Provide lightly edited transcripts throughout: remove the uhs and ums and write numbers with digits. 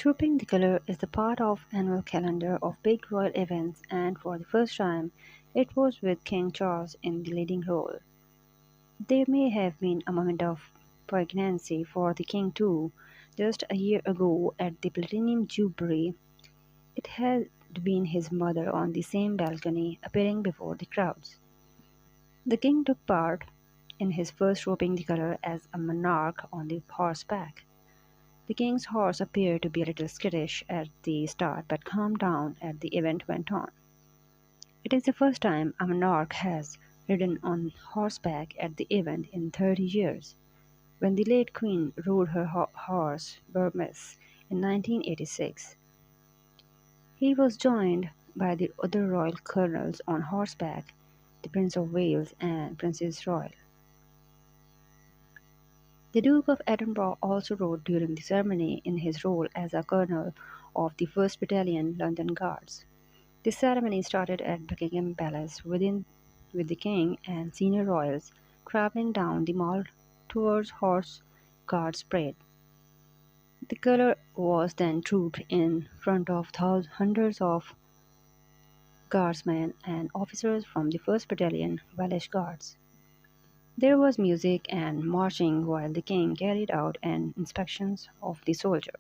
Trooping the Colour is the part of annual calendar of big royal events, and for the first time it was with King Charles in the leading role. There may have been a moment of poignancy for the king too. Just a year ago at the Platinum Jubilee, it had been his mother on the same balcony appearing before the crowds. The king took part in his first Trooping the Colour as a monarch on the horseback. The king's horse appeared to be a little skittish at the start but calmed down as the event went on. It is the first time a monarch has ridden on horseback at the event in 30 years. When the late Queen rode her horse Burmese in 1986, he was joined by the other royal colonels on horseback, the Prince of Wales and Princess Royal. The Duke of Edinburgh also rode during the ceremony in his role as a colonel of the 1st Battalion London Guards. The ceremony started at Buckingham Palace with the King and senior royals travelling down the Mall towards Horse Guards Parade. The colour was then trooped in front of hundreds of guardsmen and officers from the 1st Battalion Welsh Guards. There was music and marching while the king carried out an inspection of the soldier.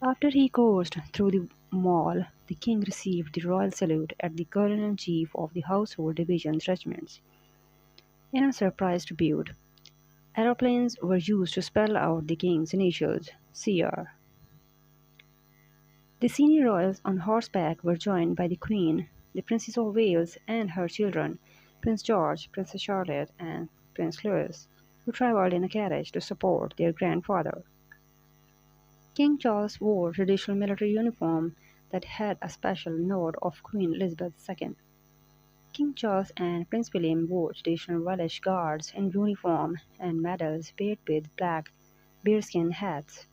After he coursed through the mall, the king received the royal salute at the Colonel-in-Chief of the Household Division's regiments. In a surprise tribute, aeroplanes were used to spell out the king's initials, CR. The senior royals on horseback were joined by the Queen, the Princess of Wales and her children, Prince George, Princess Charlotte, and Prince Louis, who travelled in a carriage to support their grandfather. King Charles wore traditional military uniform that had a special nod of Queen Elizabeth II. King Charles and Prince William wore traditional Welsh Guards in uniform and medals paired with black bearskin hats.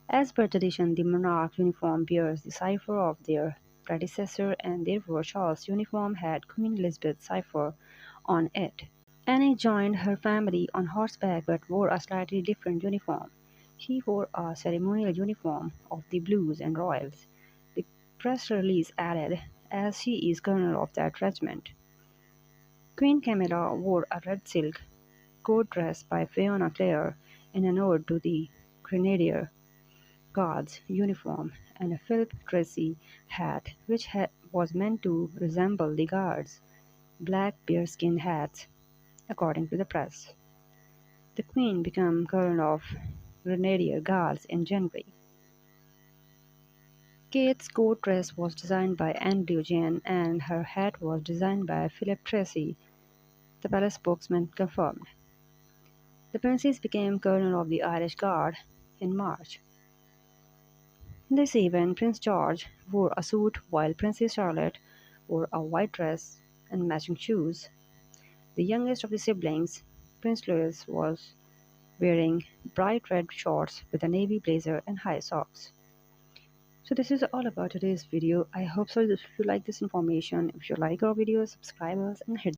As per tradition, the monarch uniform bears the cipher of their predecessor, and therefore Charles' uniform had Queen Elizabeth's cipher on it. Anne joined her family on horseback but wore a slightly different uniform. She wore a ceremonial uniform of the Blues and Royals. The press release added, as she is colonel of that regiment. Queen Camilla wore a red silk court dress by Fiona Clare in an ode to the Grenadier Guards uniform, and a Philip Tracy hat which was meant to resemble the Guards' black bearskin hats, according to the press. The Queen became colonel of Grenadier Guards in January. Kate's court dress was designed by Andrew Jane and her hat was designed by Philip Tracy, the palace spokesman confirmed. The princess became colonel of the Irish Guard in March. In this event, Prince George wore a suit while Princess Charlotte wore a white dress and matching shoes. The youngest of the siblings, Prince Louis, was wearing bright red shorts with a navy blazer and high socks. So this is all about today's video. I hope so if you like this information. If you like our videos, subscribe us and hit